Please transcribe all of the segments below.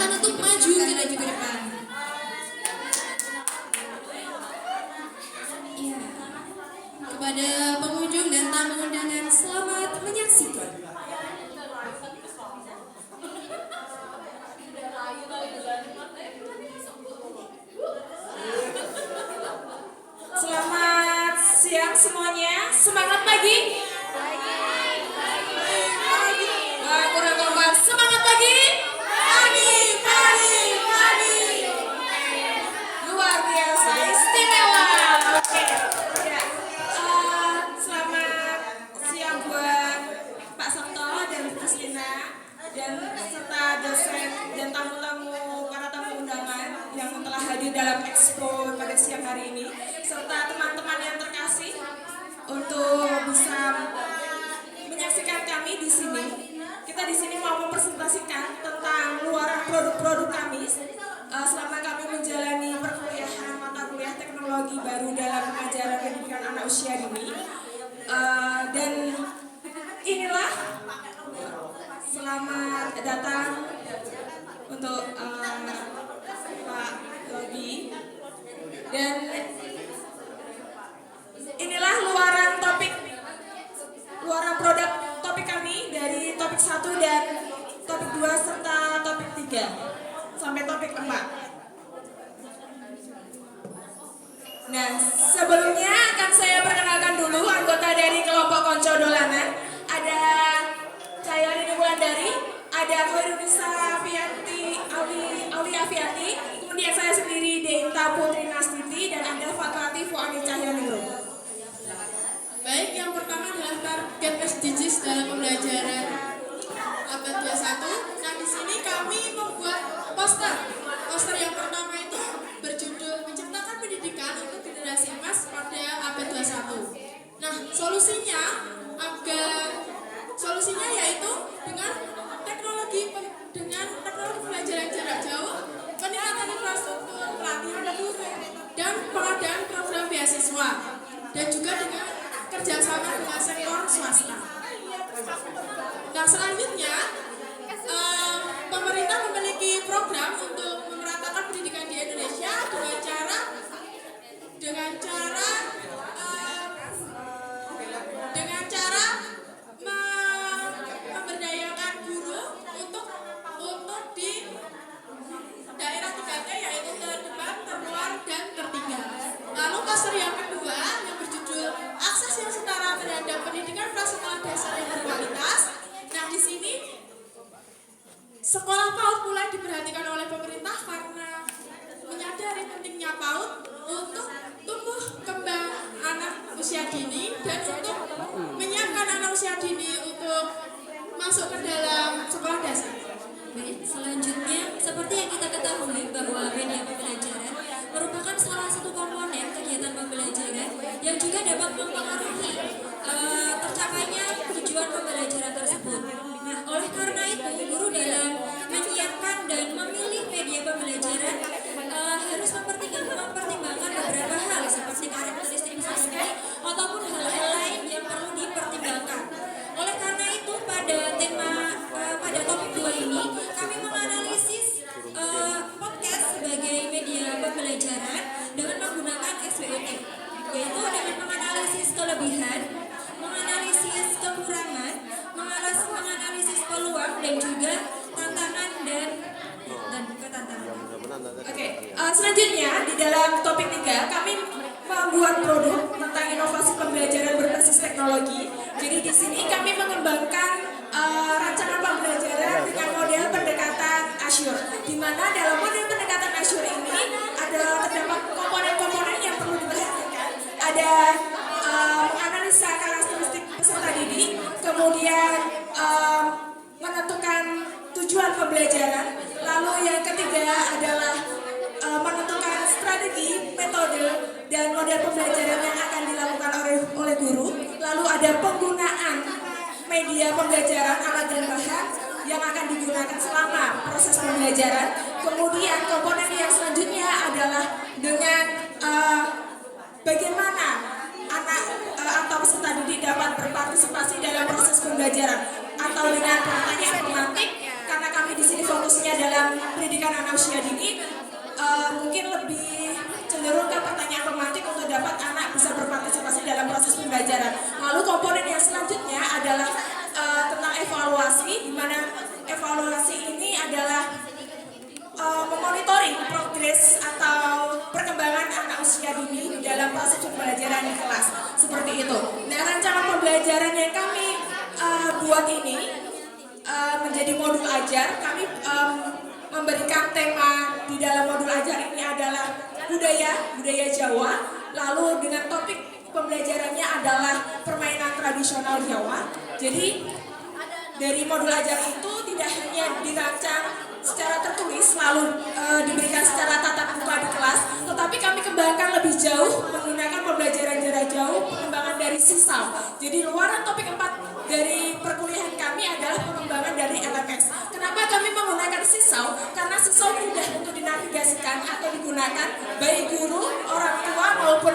kesempatan untuk maju ke laju ke depan. Iya. Kepada pengunjung dan tamu undangan, selamat menyaksikan. Selamat siang semuanya. Semangat pagi. Wah, kurang kompak. Semangat pagi. Pagi. Luar biasa, istimewa. Oke. Ya. Selamat siang buat Pak Sabto dan Bu Kristina dan serta dosen dan tamu-tamu para tamu undangan yang telah hadir dalam expo pada siang hari ini, serta teman-teman yang terkasih untuk bisa menyaksikan kami di sini. Kita di sini mau mempresentasikan tentang luaran produk-produk kami selama kami menjalani perkuliahan mata kuliah teknologi baru dalam pengajaran pendidikan anak usia dini. Dan inilah, selamat datang untuk Pak Logi. Dan inilah luaran produk topik kami dari topik 1 dan topik 2 serta topik 3 sampai topik 4. Nah, sebelumnya akan saya perkenalkan dulu anggota dari kelompok Konco Dolanan. Ada saya Rini Wulandari, ada Khairunisa Afianti, Aulia Afianti, kemudian saya sendiri Deinta Putri Nastiti, dan ada Fakrati Fuani Cahyaningrum. Baik, yang pertama adalah target SDGs dalam pembelajaran abad 21. Nah, di sini kami membuat poster. Poster yang pertama itu berjudul Menciptakan Pendidikan untuk Generasi Emas pada abad 21. Nah, solusinya yaitu dengan teknologi pembelajaran jarak jauh, peningkatan infrastruktur, pelatihan guru, dan pengadaan program beasiswa, dan juga dengan kerjasama dengan sektor swasta. Nah, selanjutnya pemerintah memiliki program untuk memeratakan pendidikan di Indonesia dengan cara memberdayakan guru untuk di daerah 3T, yaitu terdepan, terluar, dan tertinggal. Lalu poster yang kedua yang berjudul Akses yang Setara Terhadap Pendidikan Prasekolah Dasar yang Berkualitas. Nah, di sini sekolah PAUD mulai diperhatikan oleh pemerintah karena menyadari pentingnya PAUD untuk tumbuh kembang anak usia dini dan untuk menyiapkan anak usia dini untuk masuk ke dalam sekolah dasar. Baik, selanjutnya seperti yang kita ketahui bahwa media pembelajaran merupakan salah satu komponen kegiatan pembelajaran yang juga dapat mempengaruhi tercapainya tujuan pembelajaran tersebut. Nah, oleh karena itu guru dalam menyiapkan dan memilih media pembelajaran harus mempertimbangkan beberapa hal seperti karakteristik siswa ataupun hal-hal lain yang perlu dipertimbangkan. Oleh karena itu pada topik 2 ini kami menganalisis podcast sebagai media pembelajaran dengan menggunakan SWOT, yaitu dengan menganalisis kelebihan, menganalisis kekurangan, menganalisis peluang dan juga tantangan dan ketantangan. Oke, selanjutnya di dalam topik 3 kami membuat produk tentang inovasi pembelajaran berbasis teknologi. Jadi di sini kami mengembangkan rancangan pembelajaran dengan model pendekatan Azure, di mana dalam model pendekatan Azure ini terdapat komponen-komponen yang perlu diperhatikan. Ada menganalisa karakteristik peserta didik, kemudian menentukan tujuan pembelajaran, lalu yang ketiga adalah menentukan strategi, metode, dan model pembelajaran yang akan dilakukan oleh guru. Lalu ada penggunaan media pembelajaran, alat dan bahan yang akan digunakan selama proses pembelajaran. Kemudian komponen yang selanjutnya adalah dengan bagaimana anak atau peserta didik dapat berpartisipasi dalam proses pembelajaran, atau dengan pertanyaan pemantik, karena kami di sini fokusnya dalam pendidikan anak usia dini, mungkin lebih cenderung ke pertanyaan tematik untuk dapat anak bisa berpartisipasi dalam proses pembelajaran. Lalu komponen yang selanjutnya adalah tentang evaluasi, di mana evaluasi ini adalah memonitoring progres atau perkembangan anak usia dini dalam proses pembelajaran di kelas, seperti itu. Nah, rancangan pembelajaran yang kami buat ini menjadi modul ajar. Kami memberikan tema di dalam modul ajar ini adalah budaya Jawa. Lalu dengan topik pembelajarannya adalah permainan tradisional Jawa. Jadi dari modul ajar itu tidak hanya dirancang secara tertulis lalu diberikan secara tatap muka di kelas, tetapi kami kembangkan lebih jauh menggunakan pembelajaran jarak jauh, pengembangan dari sisal. Jadi luaran topik 4 dari perkuliahan kami adalah pengembangan dari LMS. Kenapa kami menggunakan sisal? Karena sisal mudah untuk dinavigasikan atau digunakan baik guru, orang tua maupun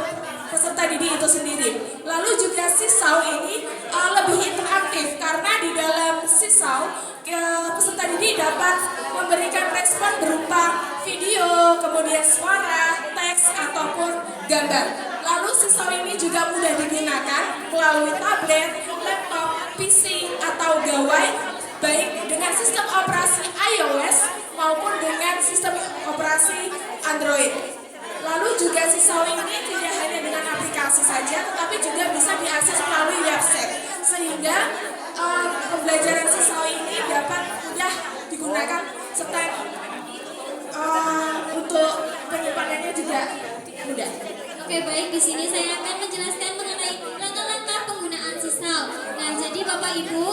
peserta didik itu sendiri. Lalu juga sisal ini lebih interaktif karena di dalam sisal peserta didik dapat memberikan respon berupa video, kemudian suara, teks ataupun gambar. Lalu sisal ini juga mudah digunakan melalui tablet, laptop, PC atau gawai, baik dengan sistem operasi iOS maupun dengan sistem operasi Android. Lalu juga sisal ini tidak hanya dengan aplikasi saja, tetapi juga bisa diakses melalui website, sehingga pembelajaran sisal ini dapat mudah digunakan serta untuk penyimpanannya juga mudah. Oke, baik, di sini saya akan menjelaskan mengenai langkah-langkah penggunaan sisal. Nah, jadi Bapak Ibu